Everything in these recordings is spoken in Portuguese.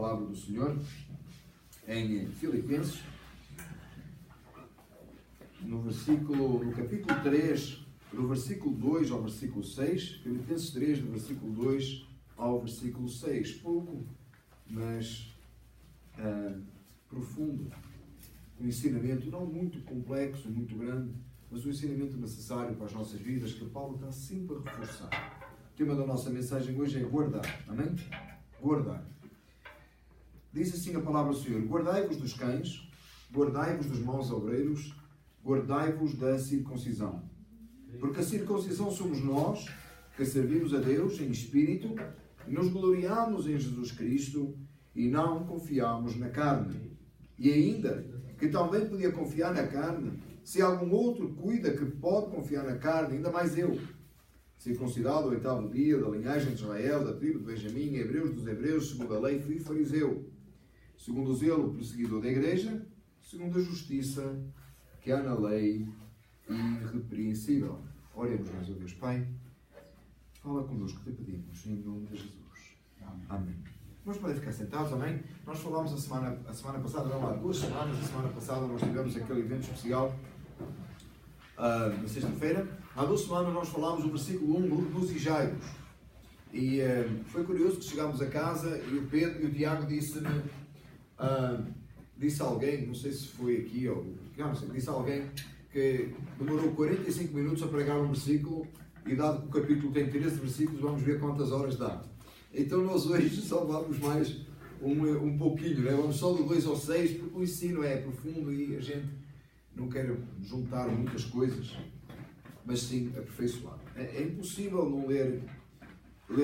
palavra do Senhor em Filipenses, no capítulo 3, do versículo 2 ao versículo 6, Filipenses 3, do versículo 2 ao versículo 6. Pouco, mas profundo. Um ensinamento não muito complexo, muito grande, mas um ensinamento necessário para as nossas vidas, que Paulo está sempre a reforçar. O tema da nossa mensagem hoje é guardar. Amém? Guardar. Diz assim a palavra do Senhor: guardai-vos dos cães, guardai-vos dos maus obreiros, guardai-vos da circuncisão. Porque a circuncisão somos nós, que servimos a Deus em espírito, e nos gloriamos em Jesus Cristo, e não confiamos na carne. E ainda, que também podia confiar na carne, se algum outro cuida que pode confiar na carne, ainda mais eu. Circuncidado ao 8º dia, da linhagem de Israel, da tribo de Benjamim, hebreus dos hebreus, segundo a lei, fui fariseu. Segundo o zelo, perseguidor da igreja, segundo a justiça que há na lei, irrepreensível. Oremos mais a Deus. Pai, fala connosco, te pedimos, em nome de Jesus. Amém. Vamos poder ficar sentados, amém? Nós falámos a semana passada, não há 2 semanas, a semana passada nós tivemos aquele evento especial, na sexta-feira. Há 2 semanas nós falámos o versículo 1, regozijai-vos. E foi curioso que chegámos a casa e o Pedro e o Tiago disse a alguém, não sei se foi aqui ou não sei, disse a alguém que demorou 45 minutos a pregar um versículo, e dado que o capítulo tem 13 versículos, vamos ver quantas horas dá. Então nós hoje só vamos mais um pouquinho, né? Vamos só do 2 ao 6, porque o ensino é profundo e a gente não quer juntar muitas coisas, mas sim aperfeiçoar. É impossível não ler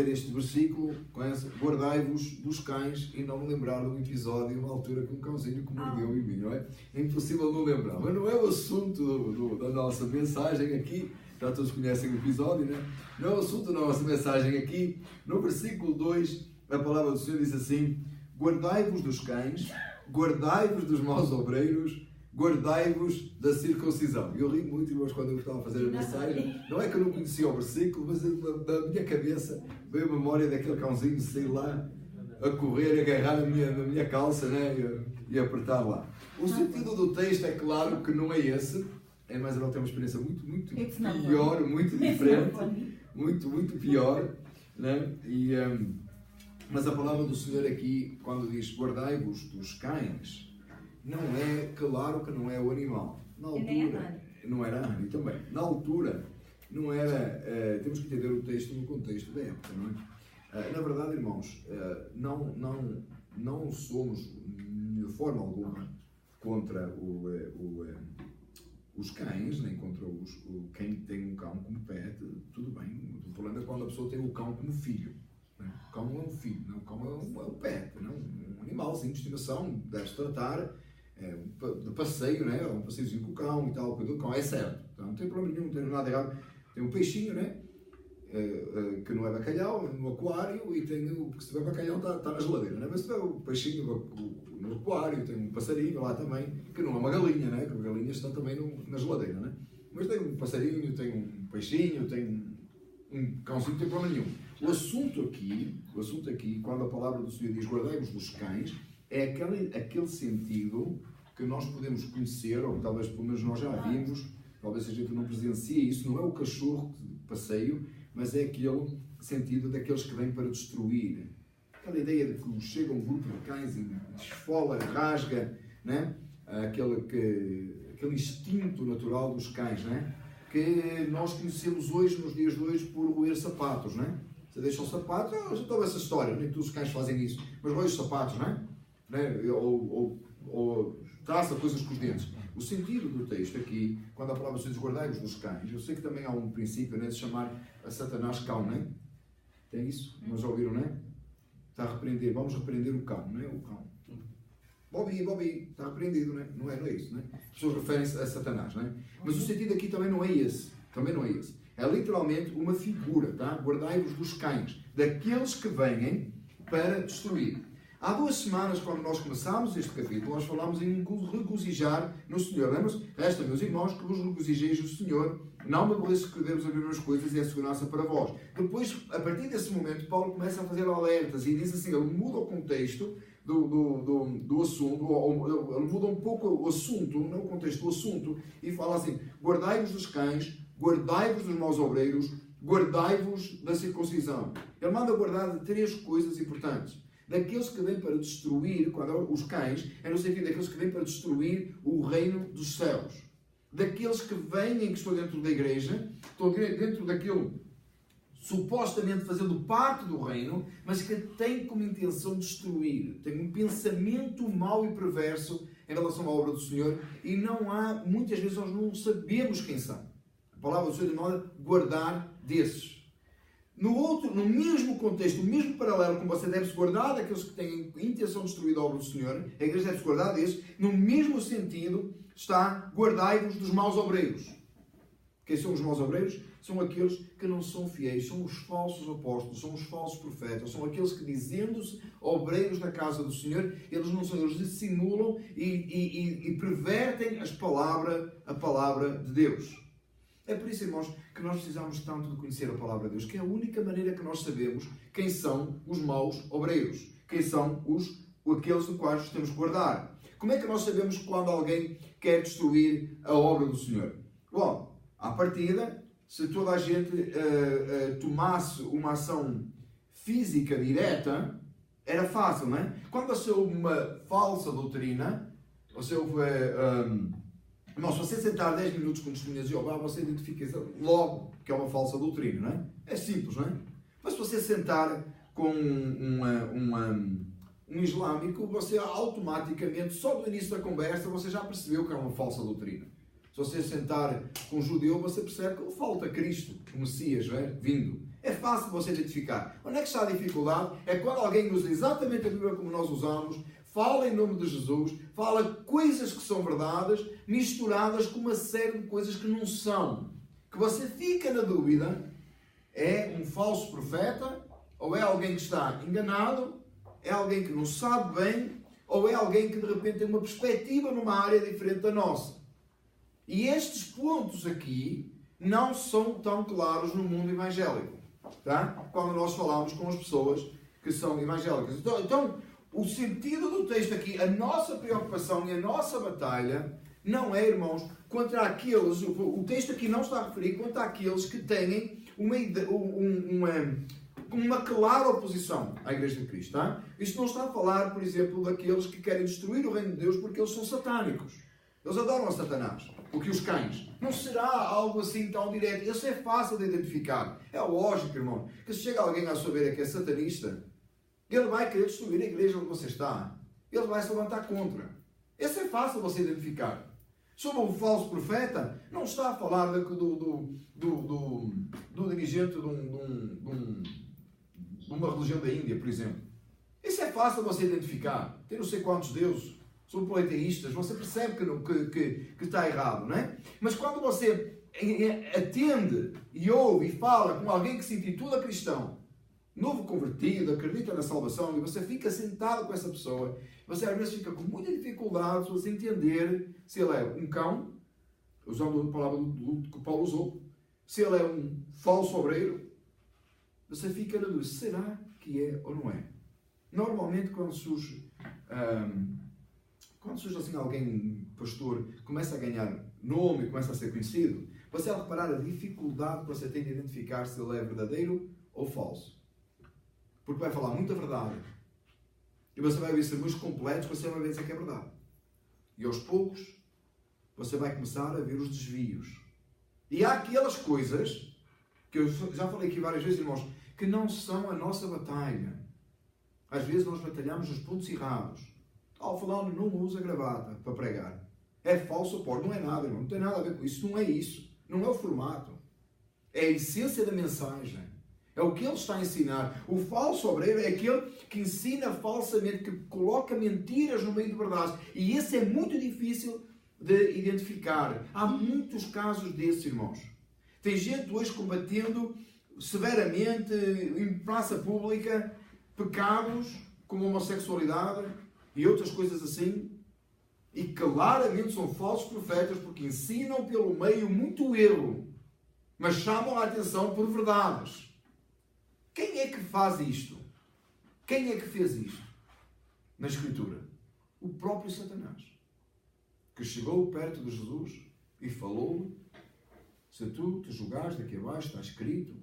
este versículo com essa: guardai-vos dos cães, e não me lembrar de um episódio, uma altura que um cãozinho que mordeu em mim, não é? É impossível não lembrar, mas não é o assunto da nossa mensagem aqui. Já todos conhecem o episódio, não é? Não é o assunto da nossa mensagem aqui. No versículo 2, a palavra do Senhor diz assim: guardai-vos dos cães, guardai-vos dos maus obreiros, guardai-vos da circuncisão. Eu ri muito, irmãos, quando eu estava a fazer a mensagem. Não é que eu não conhecia o versículo, mas da minha cabeça veio a memória daquele cãozinho, sei lá, a correr, a agarrar na minha calça, né? E apertar lá. O sentido do texto é claro que não é esse. É mais ou menos ter uma experiência muito pior, muito diferente, muito pior, né? Mas a palavra do Senhor aqui, quando diz guardai-vos dos cães, não é, claro que não é o animal. Na altura, não era a Anne também. Na altura, não era, temos que entender o texto no contexto da época, não é? Na verdade, irmãos, não somos de forma alguma contra os cães, nem contra quem tem um cão como pet. Tudo bem. O problema é quando a pessoa tem o cão como filho. Né? O cão não é um filho, não. O cão é um pet, não? Um animalzinho de estimação, deve-se tratar de passeio, né? Um passeiozinho com o cão e tal, cuidar do cão, é certo. Então, não tem problema nenhum, não tem nada errado. Tem um peixinho, né? Que não é bacalhau, no aquário, e tem porque se tiver bacalhau está na geladeira, né? Mas se tiver o peixinho no aquário, tem um passarinho lá também, que não é uma galinha, né? Que as galinhas estão também na geladeira, né? Mas tem um passarinho, tem um peixinho, tem um cãozinho, não tem problema nenhum. O assunto aqui, quando a palavra do Senhor diz guardai-vos dos cães, é aquele sentido que nós podemos conhecer, ou talvez pelo menos nós já vimos, talvez a gente não presencia isso, não é o cachorro de passeio, mas é aquele sentido daqueles que vêm para destruir. Aquela ideia de que chega um grupo de cães e desfola, rasga, né? Aquele instinto natural dos cães, né? Que nós conhecemos hoje, nos dias de hoje, por roer sapatos, né? Você deixa o sapato, eu já estou essa história, nem todos os cães fazem isso, mas roe os sapatos, né? Ou traça coisas com os dentes. O sentido do texto aqui, quando a palavra diz guardai-vos dos cães, eu sei que também há um princípio, né, de chamar a Satanás cão, não é? Tem isso? Mas já ouviram, não é? Está a repreender, vamos repreender o cão, não é? O cão. Bobby, está repreendido, não é? Não é isso, não é? As pessoas referem-se a Satanás, não é? Mas o sentido aqui também não é esse. É literalmente uma figura, tá? Guardai-vos dos cães, daqueles que vêm para destruir. Há 2 semanas, quando nós começámos este capítulo, nós falámos em regozijar no Senhor. Lembram-se? Resta, meus irmãos, que vos regozijeis no Senhor. Não me aborreço que devemos as mesmas coisas e é segurança para vós. Depois, a partir desse momento, Paulo começa a fazer alertas e diz assim, ele muda o contexto do assunto, ou ele muda um pouco o assunto, não o contexto, o assunto, e fala assim, guardai-vos dos cães, guardai-vos dos maus obreiros, guardai-vos da circuncisão. Ele manda guardar de 3 coisas importantes. Daqueles que vêm para destruir, quando os cães, é no sentido daqueles que vêm para destruir o reino dos céus. Daqueles que vêm, que estão dentro da igreja, estão dentro daquilo, supostamente fazendo parte do reino, mas que têm como intenção destruir. Têm um pensamento mau e perverso em relação à obra do Senhor e não há, muitas vezes nós não sabemos quem são. A palavra do Senhor demanda guardar desses. No mesmo contexto, no mesmo paralelo, como você deve se guardar daqueles que têm intenção de destruir a obra do Senhor, a igreja deve se guardar desses, no mesmo sentido está guardai-vos dos maus obreiros. Quem são os maus obreiros? São aqueles que não são fiéis, são os falsos apóstolos, são os falsos profetas, são aqueles que, dizendo-se obreiros da casa do Senhor, eles não são, eles dissimulam e pervertem a palavra de Deus. É por isso, irmãos, que nós precisamos tanto de conhecer a palavra de Deus, que é a única maneira que nós sabemos quem são os maus obreiros, quem são aqueles dos quais nos temos que guardar. Como é que nós sabemos quando alguém quer destruir a obra do Senhor? Bom, à partida, se toda a gente tomasse uma ação física direta, era fácil, não é? Quando você ouve uma falsa doutrina, você ouve... Mas se você sentar 10 minutos com testemunhas de Jeová, você identifica logo que é uma falsa doutrina, não é? É simples, não é? Mas se você sentar com um islâmico, você automaticamente, só no início da conversa, você já percebeu que é uma falsa doutrina. Se você sentar com um judeu, você percebe que falta Cristo, o Messias, não é? Vindo. É fácil você identificar. Onde é que está a dificuldade? É quando alguém usa exatamente a Bíblia como nós usamos, fala em nome de Jesus, fala coisas que são verdades, misturadas com uma série de coisas que não são. Que você fica na dúvida, é um falso profeta, ou é alguém que está enganado, é alguém que não sabe bem, ou é alguém que de repente tem uma perspectiva numa área diferente da nossa. E estes pontos aqui não são tão claros no mundo evangélico. Tá? Quando nós falamos com as pessoas que são evangélicas. Então, o sentido do texto aqui, a nossa preocupação e a nossa batalha, não é, irmãos, contra aqueles, o texto aqui não está a referir contra aqueles que têm uma clara oposição à Igreja de Cristo. Tá? Isto não está a falar, por exemplo, daqueles que querem destruir o reino de Deus porque eles são satânicos. Eles adoram a Satanás, o que os cães. Não será algo assim tão direto. Isso é fácil de identificar. É lógico, irmão, que se chega alguém a saber que é satanista, ele vai querer destruir a igreja onde você está. Ele vai se levantar contra. Isso é fácil você identificar. Sobre um falso profeta, não está a falar do dirigente de uma religião da Índia, por exemplo. Isso é fácil você identificar. Tem não sei quantos deuses. São politeístas, você percebe que está errado, não é? Mas quando você atende e ouve e fala com alguém que se intitula cristão, novo convertido, acredita na salvação, e você fica sentado com essa pessoa, você às vezes fica com muita dificuldade de entender se ele é um cão, usando a palavra que Paulo usou, se ele é um falso obreiro, você fica na dúvida, será que é ou não é? Normalmente quando surge assim alguém, um pastor, começa a ganhar nome, começa a ser conhecido, você vai reparar a dificuldade que você tem de identificar se ele é verdadeiro ou falso. Porque vai falar muita verdade. E você vai ver sermões completos, você vai ver que é verdade. E aos poucos, você vai começar a ver os desvios. E há aquelas coisas, que eu já falei aqui várias vezes, irmãos, que não são a nossa batalha. Às vezes nós batalhamos nos pontos errados. Ao falar, não usa gravata para pregar. É falso, pode. Não é nada, irmão. Não tem nada a ver com isso. Não é isso. Não é o formato. É a essência da mensagem. É o que ele está a ensinar. O falso obreiro é aquele que ensina falsamente, que coloca mentiras no meio de verdades. E esse é muito difícil de identificar. Há muitos casos desses, irmãos. Tem gente hoje combatendo severamente, em praça pública, pecados como a homossexualidade e outras coisas assim, e claramente são falsos profetas porque ensinam pelo meio muito erro, mas chamam a atenção por verdades. Quem é que faz isto? Quem é que fez isto na Escritura? O próprio Satanás, que chegou perto de Jesus e falou-lhe: se tu te julgares daqui abaixo, está escrito,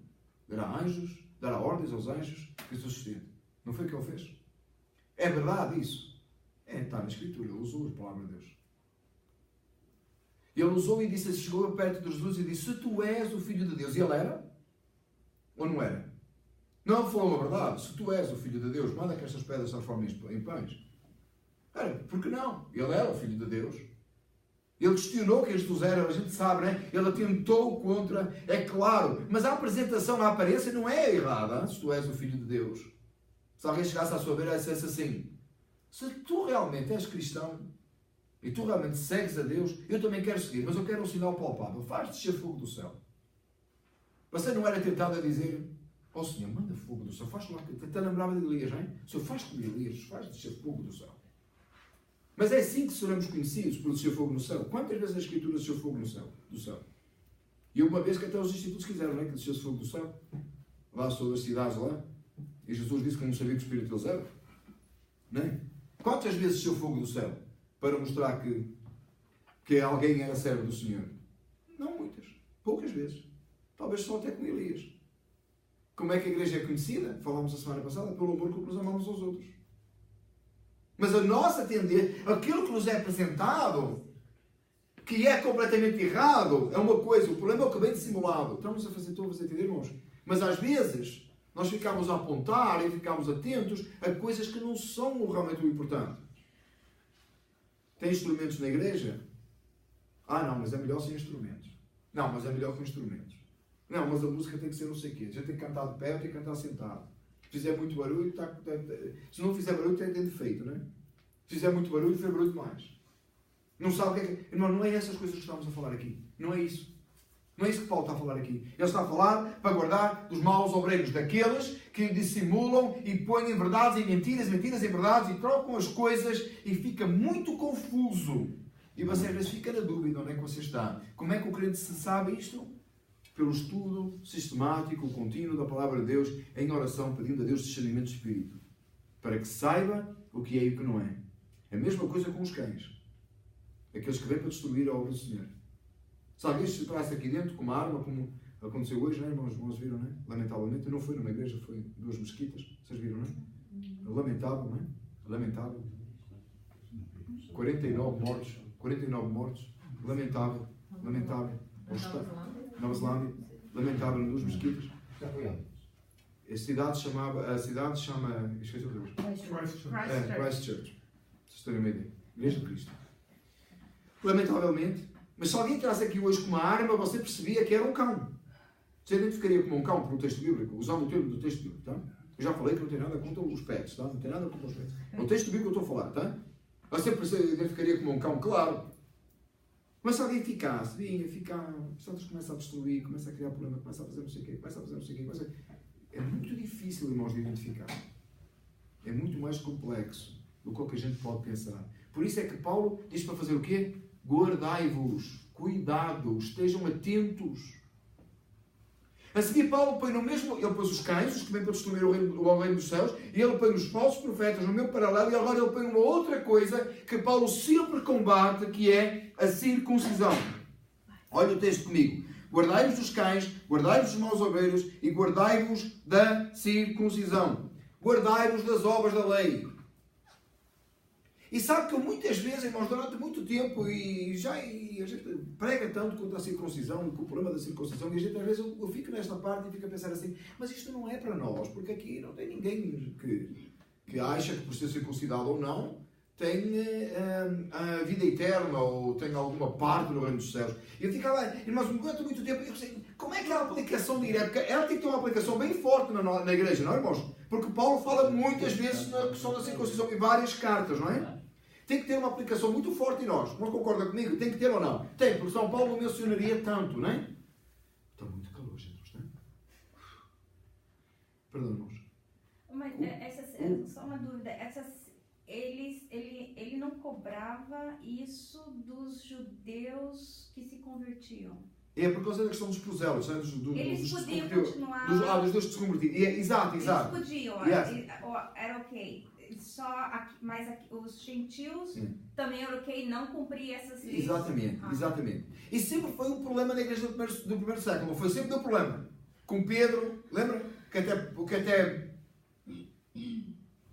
dará ordens aos anjos que te sustentem. Não foi o que ele fez? É verdade isso? Está na Escritura, ele usou a palavra de Deus. Ele usou e disse, chegou perto de Jesus e disse: se tu és o Filho de Deus. E ele era? Ou não era? Não, ele falou a verdade. Se tu és o Filho de Deus, manda que estas pedras se transformem em pães. Era, porque não? Ele era o Filho de Deus. Ele questionou quem Jesus era, a gente sabe, né? Ele atentou contra, é claro. Mas a apresentação, a aparência não é errada. Se tu és o Filho de Deus. Se alguém chegasse à sua beira e dissesse assim: se tu realmente és cristão e tu realmente segues a Deus, eu também quero seguir, mas eu quero um sinal palpável. Faz descer fogo do céu. Você não era tentado a dizer: ó Senhor, manda fogo do céu. Faz lá, até lembrava de Elias, não é? O Senhor faz como Elias, faz descer fogo do céu. Mas é assim que seremos conhecidos, por descer fogo no céu. Quantas vezes a Escritura desceu fogo no céu? Do céu. E uma vez que até os discípulos quiseram, não é? Que descesse fogo do céu. Lá sobre as cidades lá. E Jesus disse que não sabia que o Espírito deles era. Não é? Quantas vezes desceu fogo do céu? Para mostrar que alguém era servo do Senhor? Não muitas. Poucas vezes. Talvez só até com Elias. Como é que a igreja é conhecida? Falámos a semana passada, pelo amor que nos amamos aos outros. Mas a nossa tendência, aquilo que nos é apresentado, que é completamente errado, é uma coisa. O problema é o que vem dissimulado. Estamos a fazer todos a entender, irmãos? Mas às vezes, nós ficamos a apontar e ficamos atentos a coisas que não são realmente o importante. Tem instrumentos na igreja? Ah, não, mas é melhor sem instrumentos. Não, mas é melhor com instrumentos. Não, mas a música tem que ser não sei o quê. A gente tem que cantar de pé ou tem que cantar sentado. Se fizer muito barulho, se não fizer barulho, tem defeito, não é? Se fizer muito barulho, fez barulho demais. Não sabe o que é que... Irmão, não é essas coisas que estamos a falar aqui. Não é isso. Não é isso que Paulo está a falar aqui. Ele está a falar para guardar dos maus obreiros, daqueles que dissimulam e põem verdades em mentiras, mentiras em verdades, e trocam as coisas e fica muito confuso. E você às vezes fica na dúvida onde é que você está. Como é que o crente se sabe isto? Pelo estudo sistemático, contínuo da palavra de Deus, em oração, pedindo a Deus discernimento de espírito, para que saiba o que é e o que não é. É a mesma coisa com os cães. Aqueles que vêm para destruir a obra do Senhor. Se alguém se traz aqui dentro com uma arma, como aconteceu hoje, não é, irmãos? Irmãos viram, não é? Lamentavelmente, não foi numa igreja, foi 2 mesquitas. Vocês viram, não é? Lamentável, não é? Lamentável. 49 mortos. 49 mortos. Lamentável. Lamentável. Nova Zelândia, lamentável, em 2 mesquitas. Já foi onde? A cidade chama. Esqueci outra vez. Christchurch. Vocês têm uma ideia. Igreja de Cristo. Lamentavelmente. Mas se alguém traz aqui hoje com uma arma, você percebia que era um cão. Você identificaria como um cão pelo texto bíblico, usando o termo do texto bíblico, tá? Eu já falei que não tem nada contra os pets, tá? Não tem nada contra os pets. É o texto bíblico que eu estou a falar, tá? Você identificaria como um cão, claro. Mas se alguém ficasse, Santos começa a destruir, começa a criar problema, começa a fazer não sei o quê, começa a fazer não sei o quê, é muito difícil, irmãos, de identificar. É muito mais complexo do que o que a gente pode pensar. Por isso é que Paulo diz para fazer o quê? Guardai-vos, cuidado, estejam atentos. A seguir, Paulo põe no mesmo, ele pôs os cães, os que vêm para destruir o reino dos céus, e ele põe os falsos profetas no meu paralelo, e agora ele põe uma outra coisa que Paulo sempre combate, que é a circuncisão. Olha o texto comigo. Guardai-vos dos cães, guardai-vos dos maus obreiros, e guardai-vos da circuncisão. Guardai-vos das obras da lei. E sabe que eu muitas vezes, irmãos, durante muito tempo, a gente prega tanto contra a circuncisão, com o problema da circuncisão, e a gente às vezes eu fico nesta parte e fico a pensar assim, mas isto não é para nós, porque aqui não tem ninguém que acha que por ser circuncidado ou não, tem a vida eterna, ou tem alguma parte no reino dos céus. E eu ficava, irmãos, durante muito tempo, eu pensei, como é que é a aplicação direta? Porque ela tem que ter uma aplicação bem forte na igreja, não é, irmãos? Porque Paulo fala muitas vezes na questão da circuncisão em várias cartas, não é? Tem que ter uma aplicação muito forte em nós. Não concorda comigo? Tem que ter ou não? Tem, porque São Paulo não mencionaria tanto, não é? Está muito calor, gente, não é? Perdão, irmãos. Mas só uma dúvida. tirava isso dos judeus que se convertiam? É por causa da questão dos prosélitos, né? Eles podiam continuar... dos judeus que se convertiam. Exato. Eles podiam, era ok. Mas os gentios também era ok não cumprir essas leis. Exatamente. E sempre foi um problema na igreja do primeiro século. Foi sempre um problema. Com Pedro, lembra? Que até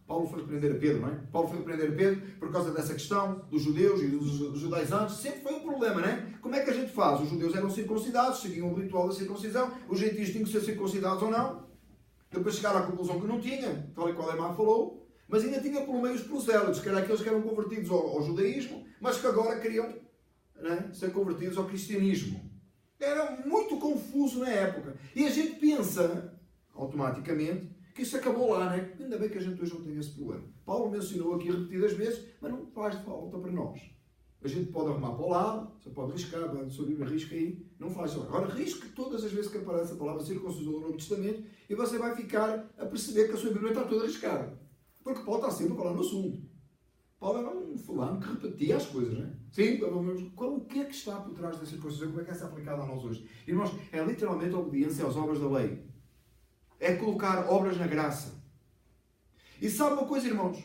Paulo foi repreender a Pedro, não é? Paulo foi repreender a Pedro por causa dessa questão dos judeus e dos judaizantes. Sempre foi um problema, não é? Como é que a gente faz? Os judeus eram circuncidados, seguiam o ritual da circuncisão. Os gentios tinham que ser circuncidados ou não. Depois chegaram à conclusão que não tinham, tal e qual a irmã falou. Mas ainda tinha pelo meio os prosélitos, que eram aqueles que eram convertidos ao judaísmo, mas que agora queriam, né, ser convertidos ao cristianismo. Era muito confuso na época. E a gente pensa, automaticamente, que isso acabou lá, né? Ainda bem que a gente hoje não tem esse problema. Paulo mencionou aqui repetidas vezes, mas não faz falta para nós. A gente pode arrumar para o lado, você pode riscar, a sua Bíblia risca aí, não faz falta. Agora risque todas as vezes que aparece a palavra circuncisão no Novo Testamento e você vai ficar a perceber que a sua Bíblia está toda riscada. Porque Paulo está sempre a falar no assunto. Paulo era um fulano que repetia as coisas, não é? Sim, o que é que está por trás da circuncisão? Como é que é aplicada a nós hoje? Irmãos, é literalmente a obediência às obras da lei. É colocar obras na graça. E sabe uma coisa, irmãos?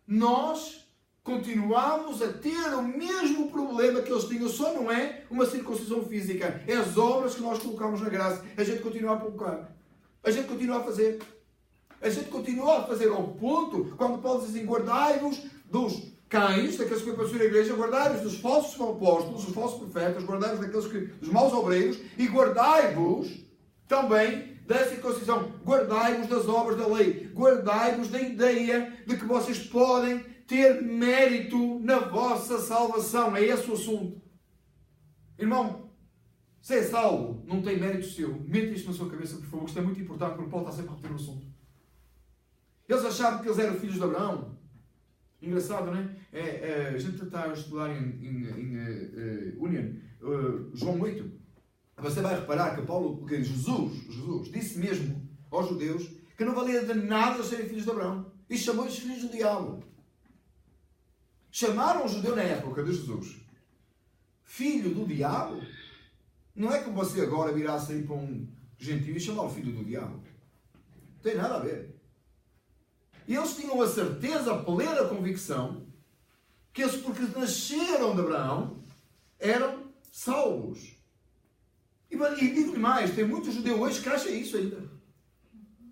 Nós continuamos a ter o mesmo problema que eles tinham, só não é uma circuncisão física. É as obras que nós colocamos na graça. A gente continua a colocar. A gente continua a fazer. A gente continua a fazer ao ponto, quando Paulo diz assim, guardai-vos dos cães, daqueles que vêm para a igreja, guardai-vos dos falsos apóstolos, dos falsos profetas, guardai-vos dos maus obreiros e guardai-vos também da circuncisão, guardai-vos das obras da lei, guardai-vos da ideia de que vocês podem ter mérito na vossa salvação. É esse o assunto. Irmão, se é salvo, não tem mérito seu. Mete isto na sua cabeça, por favor, que isto é muito importante, porque Paulo está sempre a repetir o assunto. Eles achavam que eles eram filhos de Abraão. Engraçado, não é? A gente está a estudar em Union, João 8. Você vai reparar que Jesus disse mesmo aos judeus que não valia de nada serem filhos de Abraão. E chamou-lhes filhos do diabo. Chamaram o judeu na época de Jesus filho do diabo. Não é como você agora virasse aí para um gentio e chamar o filho do diabo. Não tem nada a ver. E eles tinham a certeza, a plena convicção, que eles, porque nasceram de Abraão, eram salvos. E digo-lhe mais, tem muito judeu hoje que acha isso ainda.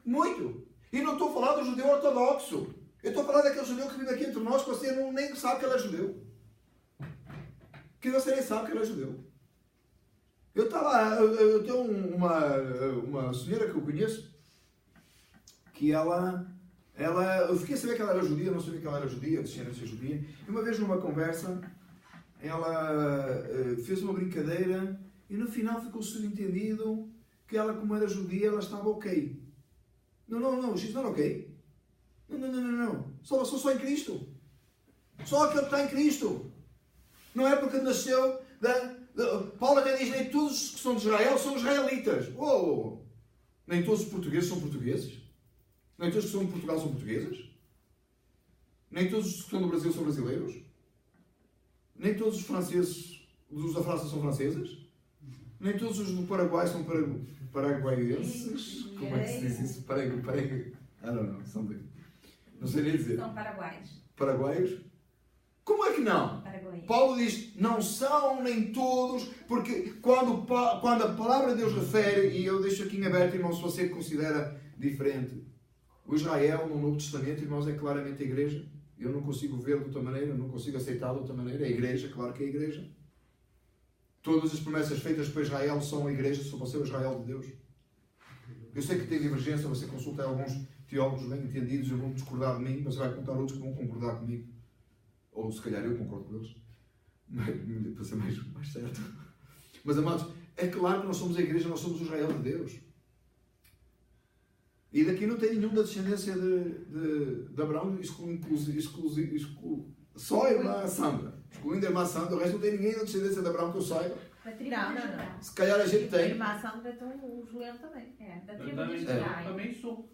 Muito. E não estou a falar do judeu ortodoxo. Eu estou a falar daquele judeu que vive aqui entre nós, que você nem sabe que ele é judeu. Que você nem sabe que ele é judeu. Eu tenho uma senhora que eu conheço, que eu fiquei a saber que ela era judia, não sabia que ela era judia, descendência judia. E uma vez numa conversa, ela fez uma brincadeira e no final ficou subentendido que ela, como era judia, ela estava ok. Não, she's not ok. Não. Só em Cristo. Só aquele que está em Cristo. Não é porque nasceu Paulo até diz, nem todos os que são de Israel são israelitas. Nem todos os portugueses são portugueses. Nem todos os que são de Portugal são portugueses. Nem todos os que estão do Brasil são brasileiros. Nem todos os franceses dos da França são franceses. Nem todos os do Paraguai são paraguaienses. Como é que se diz isso? Não sei nem dizer. São paraguaios. Paraguaios? Como é que não? Paraguaios. Paulo diz, não são nem todos, porque quando a palavra de Deus refere, e eu deixo aqui em aberto, irmão, se você considera diferente, o Israel no Novo Testamento, irmãos, é claramente a igreja. Eu não consigo vê-lo de outra maneira, não consigo aceitá-lo de outra maneira. É a igreja, claro que é a igreja. Todas as promessas feitas para Israel são a igreja, só você é o Israel de Deus. Eu sei que tem divergência, você consulta alguns teólogos bem entendidos e vão discordar de mim, mas vai contar outros que vão concordar comigo. Ou se calhar eu concordo com eles. Para ser mais certo. Mas, amados, é claro que nós somos a igreja, nós somos o Israel de Deus. E daqui não tem nenhum da descendência de Abraão, só a irmã Sandra. Excluindo a irmã Sandra, o resto não tem ninguém da descendência de Abraão que eu saiba. Não. Se calhar a gente tem. A irmã Sandra, então o Juliano também. Da tribo de Israel. Também sou.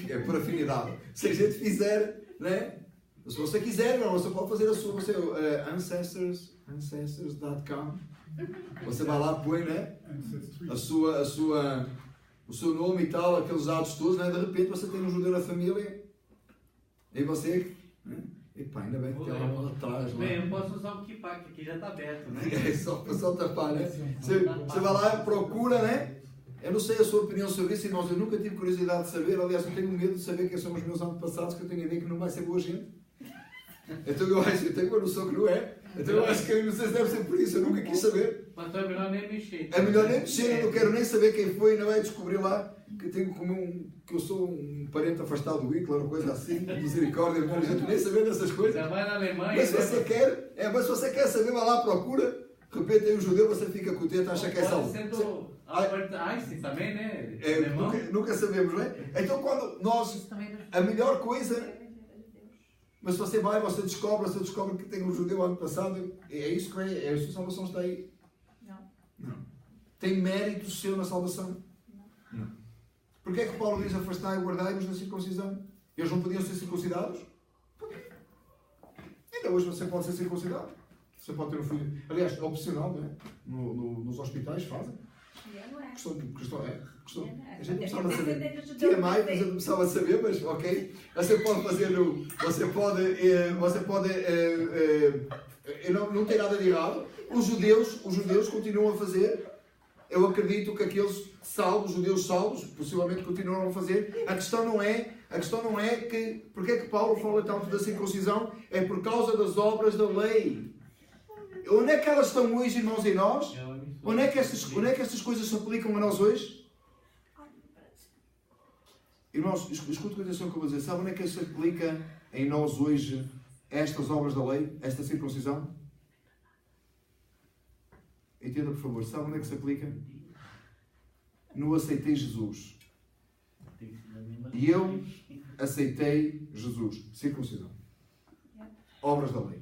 É por afinidade. Se a gente fizer, né? Se você quiser, você pode fazer a sua, ancestors.com. Você vai lá, põe, né? O seu nome e tal, aqueles dados todos, né? De repente você tem um judeu na família e você, né? Epá, ainda bem que tem lá atrás. Bem, eu posso usar o kippah, que aqui já está aberto, né? É só tapar, né? Você vai lá, procura, né? Eu não sei a sua opinião sobre isso, irmãos. Eu nunca tive curiosidade de saber. Aliás, eu tenho medo de saber quem são os meus antepassados, que eu tenho a ideia que não vai ser boa gente. Então eu tenho uma noção que não é. Então eu acho que não sei se deve ser por isso. Eu nunca quis saber. Mas é melhor nem mexer. É melhor nem mexer. Eu não quero nem saber quem foi. Não é descobrir lá que tenho como que eu sou um parente afastado do Hitler, uma coisa assim. Misericórdia, irmão. A gente nem saber dessas coisas. Já vai na Alemanha. Mas se você quer, mas se você quer saber, vai lá, procura. De repente tem um judeu, você fica contente, acha que é salvo. Albert Einstein também, né? Nunca sabemos, não é? Então quando nós, a melhor coisa, mas se você vai, você descobre que tem um judeu ano passado, é isso que é, a sua salvação está aí? Não. Tem mérito seu na salvação? Não. Porquê é que Paulo diz afastai e guardai-vos da circuncisão? Eles não podiam ser circuncidados? Ainda hoje você pode ser circuncidado. Você pode ter um filho. Aliás, é opcional, não é? Nos hospitais fazem. Questão. A gente não precisava saber. Tinha mais, a gente não precisava saber, mas ok. Você pode fazer no. Você pode. Não tem nada de errado. Os judeus continuam a fazer. Eu acredito que aqueles salvos, judeus salvos, possivelmente continuam a fazer. A questão não é que. Porque é que Paulo fala tanto da circuncisão? É por causa das obras da lei. Onde é que elas estão hoje, irmãos, em nós? Onde é que estas coisas se aplicam a nós hoje? Irmãos, escute com atenção o que eu vou dizer. Sabe onde é que se aplica em nós hoje estas obras da lei? Esta circuncisão? Entenda, por favor. Sabe onde é que se aplica? No aceitei Jesus. E eu aceitei Jesus. Circuncisão. Obras da lei.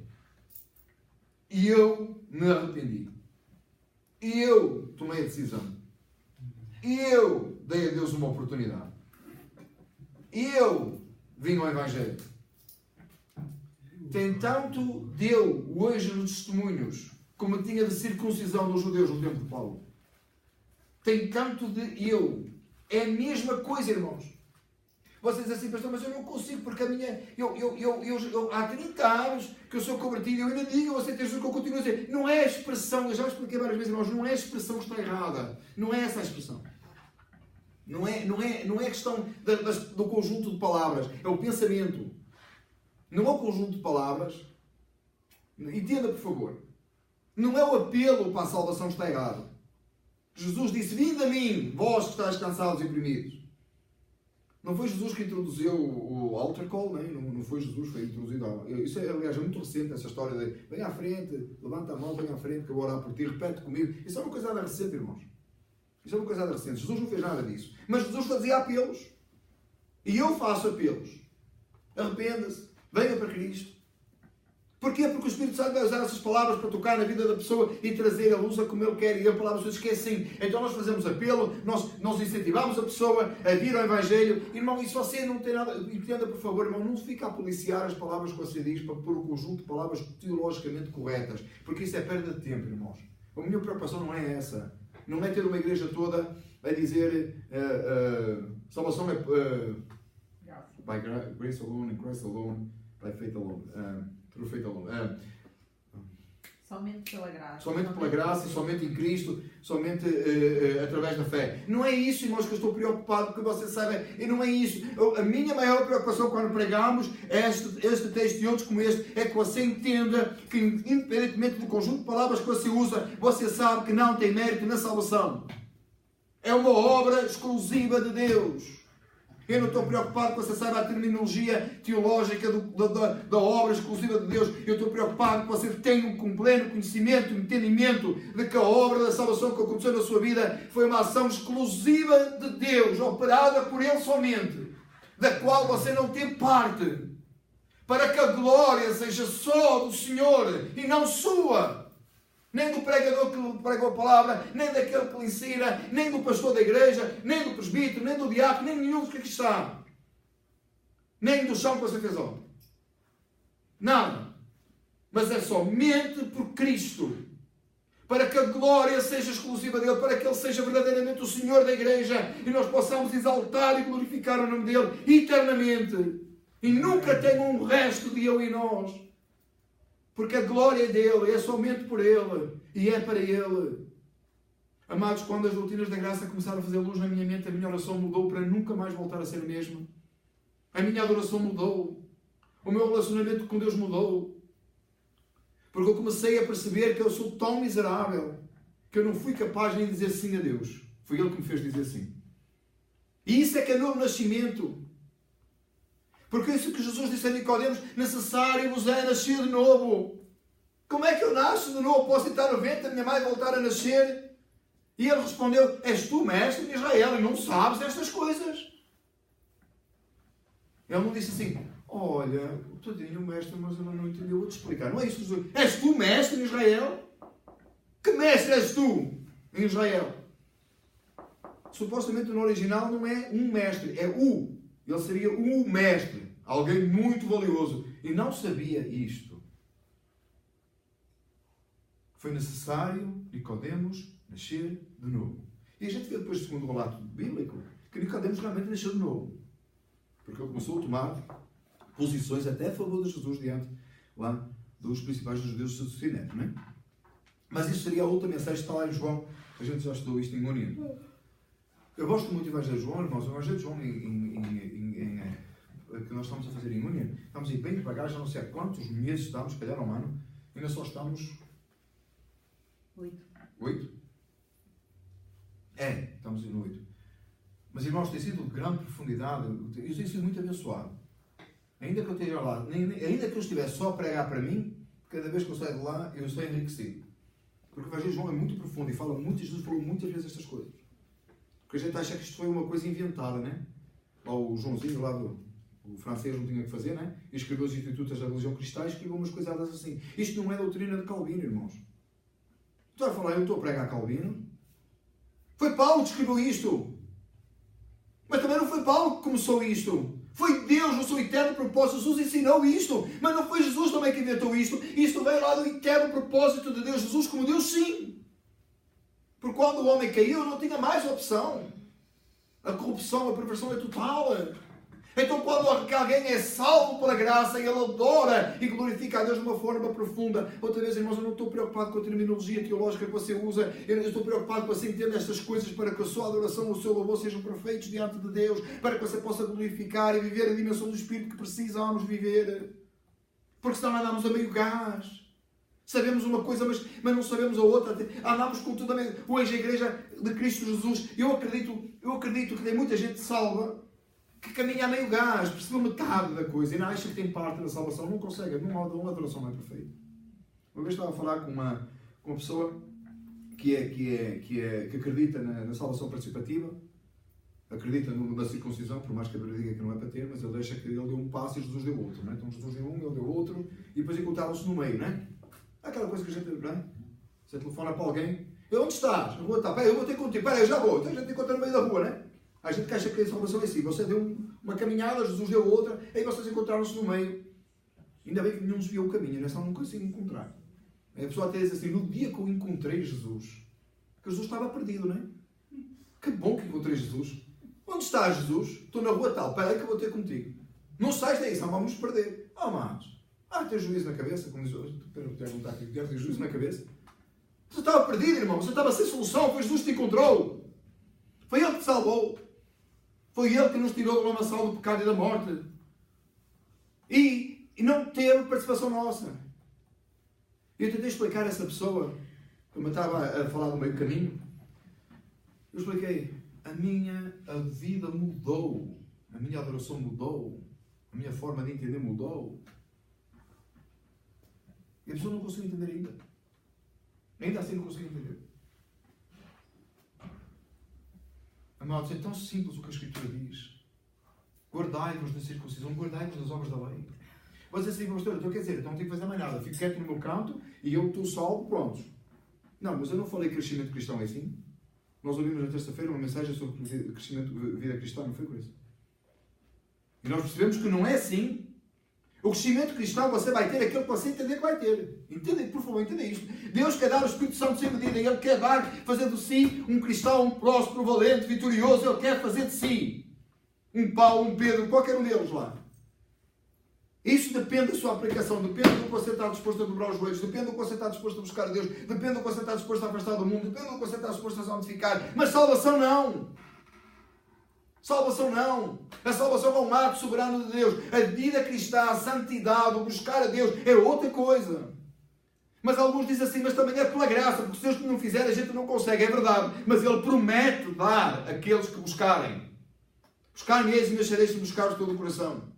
E eu me arrependi. E eu tomei a decisão. E eu dei a Deus uma oportunidade. E eu vim ao Evangelho. Tem tanto deu hoje nos testemunhos como tinha de circuncisão dos judeus no tempo de Paulo. Tem tanto de eu. É a mesma coisa, irmãos. Vocês dizem assim, pastor, mas eu não consigo porque a minha... Eu há 30 anos que eu sou convertido, eu ainda digo, você tem Jesus que eu continuo a dizer. Não é a expressão, eu já expliquei várias vezes, irmãos, não é a expressão que está errada. Não é essa a expressão. Não é questão do conjunto de palavras. É o pensamento. Não é o conjunto de palavras. Entenda, por favor. Não é o apelo para a salvação que está errado. Jesus disse, vinde a mim, vós que estáis cansados e oprimidos. Não foi Jesus que introduziu o altar call, né? Não foi Jesus que foi introduzido. Isso é, aliás, é muito recente, essa história de vem à frente, levanta a mão, vem à frente, que eu vou orar por ti, repete comigo. Isso é uma coisa recente, irmãos. Isso é uma coisa recente. Jesus não fez nada disso. Mas Jesus fazia apelos. E eu faço apelos. Arrependa-se, venha para Cristo. Porquê? Porque o Espírito Santo vai usar essas palavras para tocar na vida da pessoa e trazer a luz a como Ele quer. E a palavra diz que é assim. Então nós fazemos apelo, nós incentivamos a pessoa a vir ao Evangelho. Irmão, e se você não tem nada... Entenda, por favor, irmão, não fica a policiar as palavras que você diz para pôr um conjunto de palavras teologicamente corretas. Porque isso é perda de tempo, irmãos. A minha preocupação não é essa. Não é ter uma igreja toda a dizer salvação é by grace alone, in Christ alone, by faith alone. Somente pela graça. Somente pela graça, somente em Cristo, somente através da fé. Não é isso, irmãos, que eu estou preocupado, porque você saiba, e não é isso. A minha maior preocupação quando pregamos este texto e outros como este, é que você entenda que, independentemente do conjunto de palavras que você usa, você sabe que não tem mérito na salvação. É uma obra exclusiva de Deus. Eu não estou preocupado que você saiba a terminologia teológica da obra exclusiva de Deus. Eu estou preocupado que você tenha um pleno conhecimento, um entendimento de que a obra da salvação que aconteceu na sua vida foi uma ação exclusiva de Deus, operada por Ele somente, da qual você não tem parte, para que a glória seja só do Senhor e não sua. Nem do pregador que pregou a palavra, nem daquele que lhe ensina, nem do pastor da igreja, nem do presbítero, nem do diácono, nem nenhum dos que aqui está. Nem do chão que você fez ontem. Nada. Mas é somente por Cristo. Para que a glória seja exclusiva dele, para que ele seja verdadeiramente o Senhor da igreja e nós possamos exaltar e glorificar o nome dele eternamente. E nunca tenha um resto de eu e nós. Porque a glória é dele, é somente por ele e é para ele. Amados, quando as doutrinas da graça começaram a fazer luz na minha mente, a minha oração mudou para nunca mais voltar a ser a mesma. A minha adoração mudou. O meu relacionamento com Deus mudou. Porque eu comecei a perceber que eu sou tão miserável que eu não fui capaz nem de dizer sim a Deus. Foi Ele que me fez dizer sim. E isso é que é novo nascimento. Porque isso que Jesus disse a Nicodemos, necessário vos é nascer de novo. Como é que eu nasço de novo? Posso estar no ventre da minha mãe voltar a nascer? E ele respondeu, és tu mestre de Israel e não sabes estas coisas. Ele não disse assim, olha, tadinho mestre, mas ele não entendeu, vou-te explicar. Não é isso, Jesus. És tu mestre em Israel? Que mestre és tu em Israel? Supostamente no original não é um mestre, é o. Ele seria o mestre, alguém muito valioso. E não sabia isto. Foi necessário Nicodemos nascer de novo. E a gente vê depois, segundo o relato bíblico, que Nicodemos realmente nasceu de novo. Porque ele começou a tomar posições até a favor de Jesus diante lá dos principais dos judeus saduceus, não é? Mas isso seria a outra mensagem que está lá em João. A gente já estudou isto em União. Eu gosto muito do Evangelho de João, irmãos. O Evangelho de João que nós estamos a fazer em União. Estamos aí bem devagar, já não sei há quantos meses estamos, se calhar um ano. Ainda só estamos... 8? É, estamos no 8. Mas, irmãos, tem sido de grande profundidade. Eu tenho sido muito abençoado. Ainda que eu esteja lá, ainda que eu estivesse só a pregar para mim, cada vez que eu saio de lá, eu estou enriquecido. Porque o Evangelho de João é muito profundo e fala muito, Jesus falou muitas vezes estas coisas. Porque a gente acha que isto foi uma coisa inventada, né? Lá o Joãozinho, lá o francês não tinha que fazer, né? E escreveu os Institutos da Religião Cristã e escreveu umas coisadas assim. Isto não é doutrina de Calvino, irmãos. Estou a falar, eu estou a pregar Calvino. Foi Paulo que escreveu isto. Mas também não foi Paulo que começou isto. Foi Deus, no seu eterno propósito. Jesus ensinou isto. Mas não foi Jesus também que inventou isto. Isto veio lá do eterno propósito de Deus. Jesus como Deus, sim. Porque quando o homem caiu, não tinha mais opção. A corrupção, a perversão é total. Então quando alguém é salvo pela graça, ele adora e glorifica a Deus de uma forma profunda. Outra vez, irmãos, eu não estou preocupado com a terminologia teológica que você usa. Eu estou preocupado com você entender estas coisas para que a sua adoração, o seu louvor sejam perfeitos diante de Deus. Para que você possa glorificar e viver a dimensão do Espírito que precisamos viver. Porque senão andamos a meio gás. Sabemos uma coisa, mas não sabemos a outra. Andamos com tudo a meio. Hoje a Igreja de Cristo Jesus, eu acredito que tem muita gente salva que caminha a meio gás, percebeu metade da coisa e não acha que tem parte da salvação, não consegue, uma adoração não é perfeita. Uma vez estava a falar com uma pessoa que acredita na salvação participativa, acredita na circuncisão, por mais que a Bíblia diga que não é para ter, mas ele deixa que ele deu um passo e Jesus deu outro, não é? Então Jesus deu um, ele deu outro, e depois encontraram-se no meio, não é? Aquela coisa que a gente, não é? Você telefona para alguém, onde estás? Na rua está, peraí, eu vou ter contigo, peraí, eu já vou, então a gente encontra no meio da rua, não é? A gente acha que a salvação é assim. Você deu uma caminhada, Jesus deu outra, aí vocês encontraram-se no meio. Ainda bem que nenhum desviou o caminho, não é só não consigo encontrar. A pessoa até diz assim, no dia que eu encontrei Jesus, que Jesus estava perdido, não é? Que bom que encontrei Jesus. Onde está Jesus? Estou na rua tal, espera aí que eu vou ter contigo. Não sais daí, senão vamos perder. Amados, tem juízo na cabeça, como diz hoje. Espera, perguntar aqui, tem juízo na cabeça? Você estava perdido, irmão, você estava sem solução, foi Jesus que te encontrou. Foi Ele que te salvou. Foi Ele que nos tirou do lamaçal do pecado e da morte. E não teve participação nossa. Eu tentei explicar a essa pessoa, como eu estava a falar do meio caminho, eu expliquei, a vida mudou, a minha adoração mudou, a minha forma de entender mudou. E a pessoa não conseguiu entender ainda. Ainda assim não conseguiu entender. Amados, é tão simples o que a Escritura diz. Guardai-vos da circuncisão, guardai-vos das obras da lei. Você assim, pastor, então quer dizer, então não tenho que fazer mais nada. Fico quieto no meu canto e eu estou salvo, pronto. Não, mas eu não falei que crescimento cristão é assim. Nós ouvimos na terça-feira uma mensagem sobre crescimento de vida cristã, não foi coisa. E nós percebemos que não é assim. O crescimento cristão você vai ter aquilo que você entender que vai ter. Entendem? Por favor, entendem isto. Deus quer dar o Espírito Santo sem medida. Ele quer dar, fazer de si um cristão, um próspero, valente, vitorioso. Ele quer fazer de si um Paulo, um Pedro, qualquer um deles lá. Isso depende da sua aplicação, depende do que você está disposto a dobrar os joelhos, depende do que você está disposto a buscar a Deus, depende do que você está disposto a afastar do mundo, depende do que você está disposto a santificar. Mas salvação não. Salvação não. A salvação é um ato soberano de Deus. A vida cristã, a santidade, o buscar a Deus é outra coisa. Mas alguns dizem assim, mas também é pela graça, porque se Deus não fizer a gente não consegue. É verdade. Mas Ele promete dar àqueles que buscarem. Buscar-me eis e me achareis se buscares todo o coração.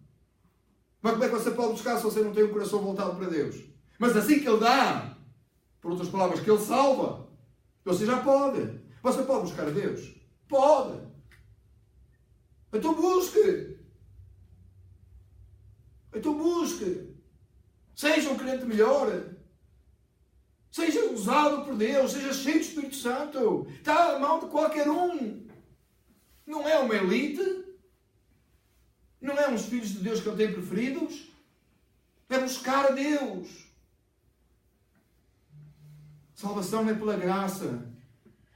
Mas como é que você pode buscar se você não tem o coração voltado para Deus? Mas assim que Ele dá, por outras palavras, que Ele salva, você já pode. Você pode buscar a Deus? Pode. Então busque. Então busque. Seja um crente melhor. Seja usado por Deus. Seja cheio do Espírito Santo. Está à mão de qualquer um. Não é uma elite. Não é uns filhos de Deus que Ele tem preferidos. É buscar a Deus. Salvação é pela graça.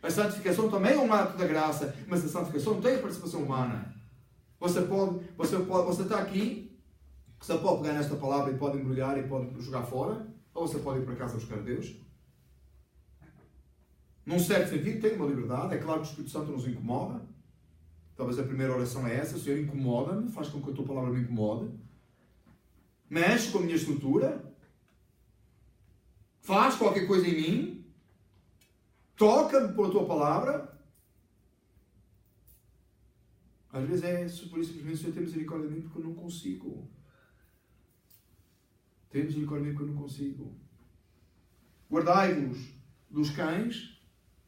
A santificação também é um ato da graça. Mas a santificação não tem a participação humana. Você está aqui, você pode pegar nesta palavra e pode embrulhar e pode jogar fora, ou você pode ir para casa buscar Deus. Num certo sentido, tem uma liberdade. É claro que o Espírito Santo nos incomoda. Talvez a primeira oração é essa: Senhor, incomoda-me, faz com que a tua palavra me incomode. Mexe com a minha estrutura. Faz qualquer coisa em mim. Toca-me pela tua palavra. Às vezes é por isso simplesmente: Senhor, tem misericórdia de mim porque eu não consigo. Tem misericórdia de mim porque eu não consigo. Guardai-vos dos cães,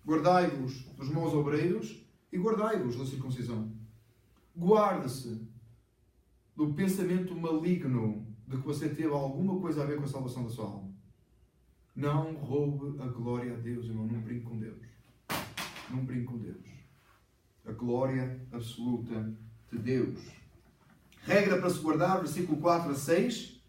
guardai-vos dos maus obreiros e guardai-vos da circuncisão. Guarde-se do pensamento maligno de que você teve alguma coisa a ver com a salvação da sua alma. Não roube a glória a Deus, irmão. Não brinque com Deus. Não brinque com Deus. A glória absoluta de Deus. Regra para se guardar, versículo 4 a 6.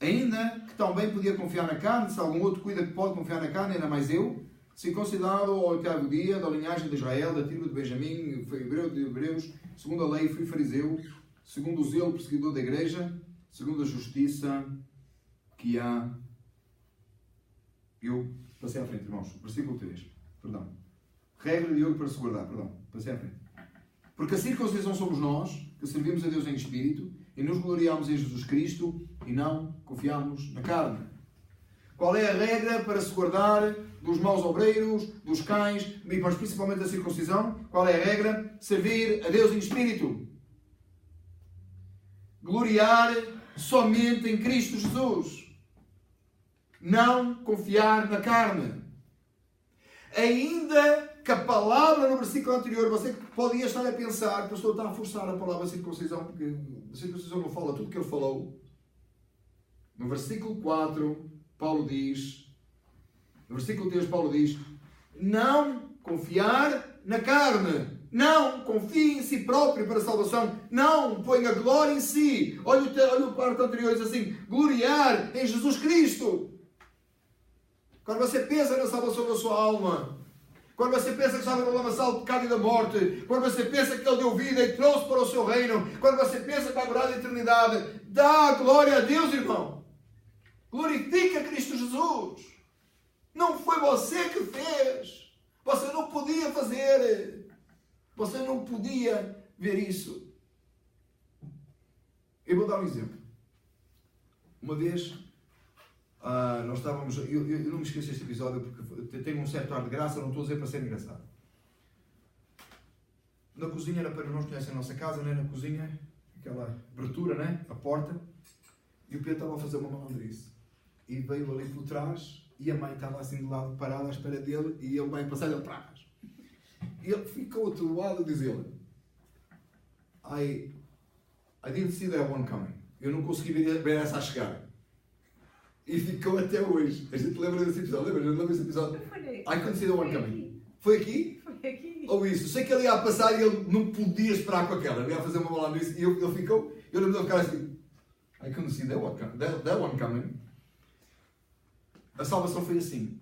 Ainda que também podia confiar na carne, se algum outro cuida que pode confiar na carne, ainda mais eu, circuncidado ao oitavo dia, da linhagem de Israel, da tribo de Benjamim, fui hebreu de hebreus, segundo a lei fui fariseu, segundo o zelo perseguidor da igreja, segundo a justiça que há. Eu passei à frente, irmãos. Versículo 3. Perdão. Regra de ouro para se guardar. Perdão. Passei à frente. Porque a circuncisão somos nós, que servimos a Deus em espírito, e nos gloriamos em Jesus Cristo, e não confiamos na carne. Qual é a regra para se guardar dos maus obreiros, dos cães, mas principalmente da circuncisão? Qual é a regra? Servir a Deus em espírito. Gloriar somente em Cristo Jesus. Não confiar na carne. Ainda que a palavra no versículo anterior, você podia estar a pensar, que o pastor está a forçar a palavra circuncisão, porque a circuncisão não fala tudo o que ele falou. No versículo 4, Paulo diz, no versículo 3, Paulo diz, não confiar na carne. Não confie em si próprio para a salvação. Não ponha glória em si. Olha o parte anterior, diz assim, gloriar em Jesus Cristo. Quando você pensa na salvação da sua alma, quando você pensa que estava no lamaçal do pecado e da morte, quando você pensa que Ele deu vida e trouxe para o seu reino, quando você pensa que vai morar na eternidade, dá glória a Deus, irmão. Glorifica Cristo Jesus. Não foi você que fez. Você não podia fazer. Você não podia ver isso. Eu vou dar um exemplo. Uma vez, nós estávamos... Eu não me esqueço deste episódio porque tem um certo ar de graça, não estou a dizer para ser engraçado. Na cozinha, para os irmãos que conhecem a nossa casa, né? Na cozinha, aquela abertura, né? A porta, e o Pedro estava a fazer uma malandrice. E veio ali por trás, e a mãe estava assim de lado, parada à espera dele, e ele vai passar ele para trás. E ele ficou atordoado a dizer-lhe, I didn't see that one coming. Eu não consegui ver essa a chegar. E ficou até hoje. A gente lembra desse episódio? Lembra desse episódio? I couldn't see the one coming. Foi aqui? Foi aqui. ou isso. Eu sei que ele ia a passar e ele não podia esperar com aquela. Ele ia fazer uma bola nisso e ele ficou. Eu lembro de ficar assim. I couldn't see that one coming. A salvação foi assim.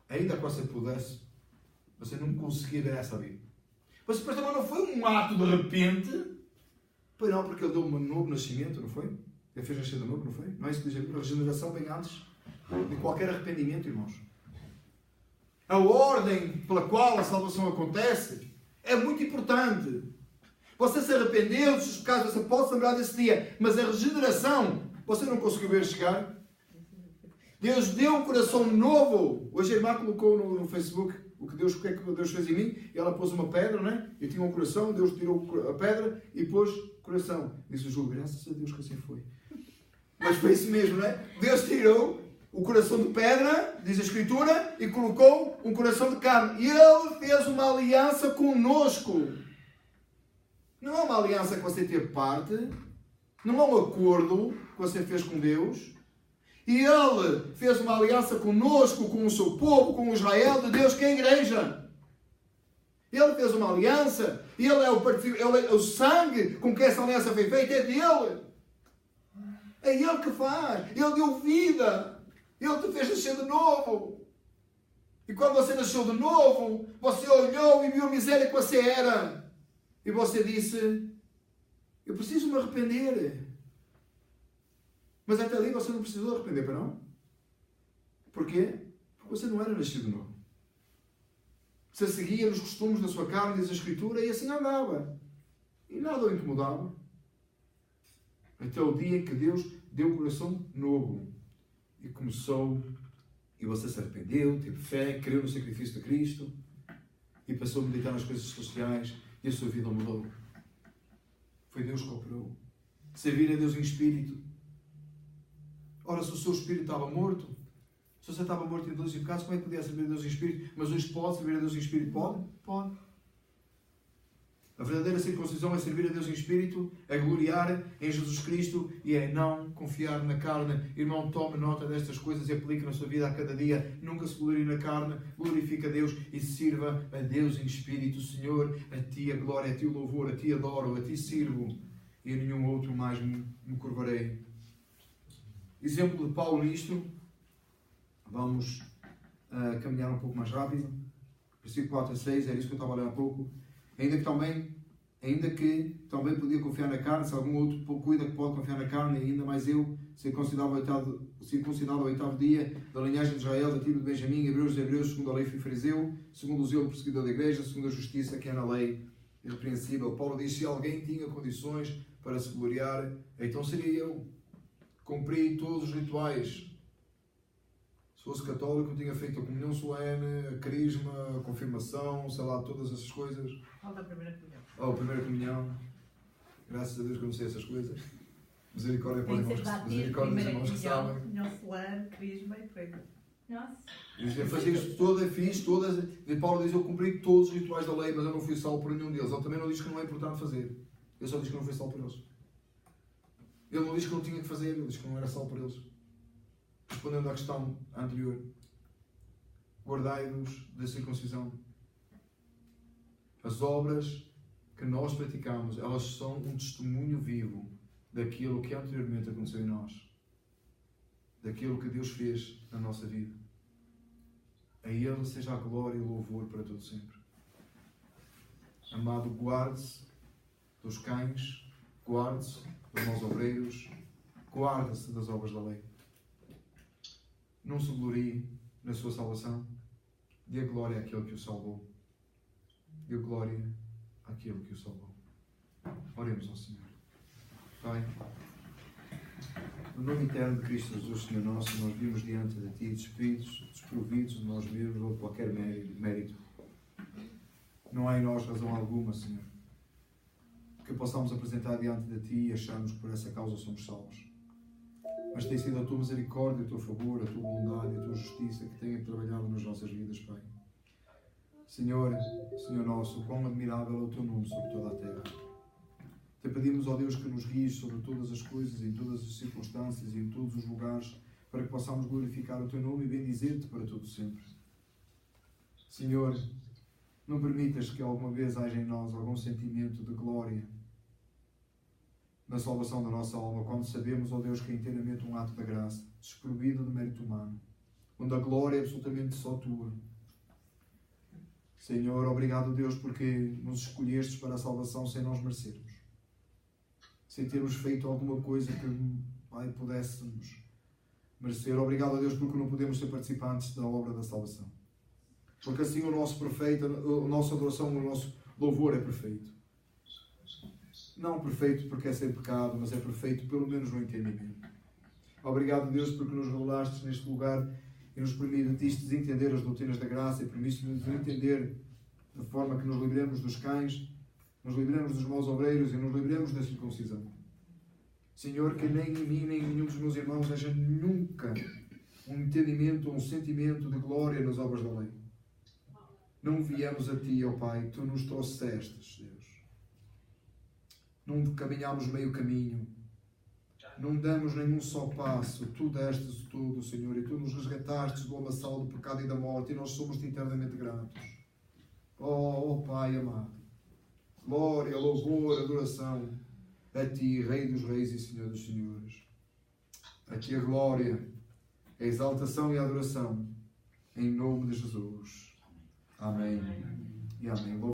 Ainda que você pudesse, você não conseguia ver essa vida. Mas depois também não foi um ato de repente. Pois não, porque ele deu um novo nascimento, não foi? Ele fez nascer de novo, não foi? Não é isso que diz a Bíblia? A regeneração vem antes de qualquer arrependimento, irmãos. A ordem pela qual a salvação acontece é muito importante. Você se arrependeu, se caso você possa lembrar desse dia, mas a regeneração, você não conseguiu ver chegar. Deus deu um coração novo. Hoje a irmã colocou no Facebook o que é que Deus fez em mim. Ela pôs uma pedra, né? Eu tinha um coração, Deus tirou a pedra e pôs coração. Disse o João, graças a Deus que assim foi. Mas foi isso mesmo, não é? Deus tirou o coração de pedra, diz a Escritura, e colocou um coração de carne. E Ele fez uma aliança conosco. Não é uma aliança que você teve parte, não é um acordo que você fez com Deus. E Ele fez uma aliança conosco, com o seu povo, com o Israel de Deus, que é a igreja. Ele fez uma aliança, ele é o sangue com que essa aliança foi feita, é dele. É Ele que faz. Ele deu vida. Ele te fez nascer de novo. E quando você nasceu de novo, você olhou e viu a miséria que você era. E você disse, eu preciso me arrepender. Mas até ali você não precisou arrepender, para não? Porquê? Porque você não era nascido de novo. Você seguia nos costumes da sua carne, diz a Escritura, e assim andava. E nada o incomodava. Até o dia em que Deus deu um coração novo. E começou, e você se arrependeu, teve fé, creu no sacrifício de Cristo, e passou a meditar nas coisas celestiais, e a sua vida mudou. Foi Deus que operou. Servir a Deus em espírito. Ora, se o seu espírito estava morto, se você estava morto em dores e pecados, como é que podia servir a Deus em espírito? Mas hoje pode servir a Deus em espírito? Pode? Pode. A verdadeira circuncisão é servir a Deus em espírito, é gloriar em Jesus Cristo e é não confiar na carne. Irmão, tome nota destas coisas e aplique na sua vida a cada dia. Nunca se glorie na carne, glorifique a Deus e sirva a Deus em espírito. Senhor, a Ti a glória, a Ti o louvor, a Ti adoro, a Ti sirvo e a nenhum outro mais me curvarei. Exemplo de Paulo nisto, vamos caminhar um pouco mais rápido. Versículo 4 a 6, era isso que eu estava a ler há pouco. Ainda que também podia confiar na carne, se algum outro cuida que pode confiar na carne, e ainda mais eu, circuncidado ao oitavo dia, da linhagem de Israel, da tribo de Benjamim, hebreus de hebreus, segundo a lei fui fariseu, segundo o zelo perseguidor da igreja, segundo a justiça que é na lei irrepreensível. Paulo diz, se alguém tinha condições para se gloriar, então seria eu. Cumpri todos os rituais. Se fosse católico, tinha feito a comunhão solene, a crisma, a confirmação, sei lá, todas essas coisas. Fala da primeira comunhão. A primeira comunhão. Graças a Deus que eu não sei essas coisas. Misericórdia para os irmãos que sabem. Comunhão solene, crisma e prego. Nossa. Eu fazia isto toda, fiz todas. E Paulo diz, eu cumpri todos os rituais da lei, mas eu não fui salvo por nenhum deles. Ele também não diz que não é importante fazer. Ele só diz que não foi salvo por eles. Ele não diz que não tinha que fazer, ele diz que não era salvo por eles. Respondendo à questão anterior, guardai-vos da circuncisão. As obras que nós praticamos, elas são um testemunho vivo daquilo que anteriormente aconteceu em nós, daquilo que Deus fez na nossa vida. A Ele seja a glória e o louvor para todo sempre. Amado, guarde-se dos cães, guarde-se dos maus obreiros, guarde-se das obras da lei. Não se glorie na sua salvação. Dê glória àquele que o salvou. Dê glória àquele que o salvou. Oremos ao Senhor. Pai, no nome eterno de Cristo Jesus, Senhor nosso, nós vimos diante de Ti despidos, desprovidos de nós mesmos ou de qualquer mérito. Não há em nós razão alguma, Senhor, que possamos apresentar diante de Ti e acharmos que por essa causa somos salvos. Mas tem sido a Tua misericórdia, o Teu favor, a Tua bondade, a Tua justiça que tem trabalhado nas nossas vidas, Pai. Senhor, Senhor nosso, quão admirável é o Teu nome sobre toda a terra. Te pedimos, ó Deus, que nos guies sobre todas as coisas, em todas as circunstâncias e em todos os lugares, para que possamos glorificar o Teu nome e bendizer-Te para todo sempre. Senhor, Não permitas que alguma vez haja em nós algum sentimento de glória na salvação da nossa alma, quando sabemos, ó Deus, que é inteiramente um ato da graça, desprovido de mérito humano, onde a glória é absolutamente só tua. Senhor, obrigado, Deus, porque nos escolhestes para a salvação sem nós merecermos, sem termos feito alguma coisa que, Pai, pudéssemos merecer. Obrigado a Deus porque não podemos ser participantes da obra da salvação. Porque assim o nosso perfeito, a nossa adoração, o nosso louvor é perfeito. Não perfeito porque é sem pecado, mas é perfeito pelo menos no entendimento. Obrigado, Deus, porque nos revelaste neste lugar e nos permitiste entender as doutrinas da graça e permitiste-nos entender da forma que nos livremos dos cães, nos livremos dos maus obreiros e nos livremos da circuncisão. Senhor, que nem em mim, nem em nenhum dos meus irmãos haja nunca um entendimento ou um sentimento de glória nas obras da lei. Não viemos a Ti, ó Pai, Tu nos trouxestes, Deus. Não caminhamos meio caminho. Não damos nenhum só passo. Tu destes tudo, Senhor, e Tu nos resgatastes do lamaçal do pecado e da morte, e nós somos-te eternamente gratos. Oh Pai amado, glória, louvor, adoração a Ti, Rei dos Reis e Senhor dos Senhores. A Ti a glória, a exaltação e a adoração, em nome de Jesus. Amém. E amém.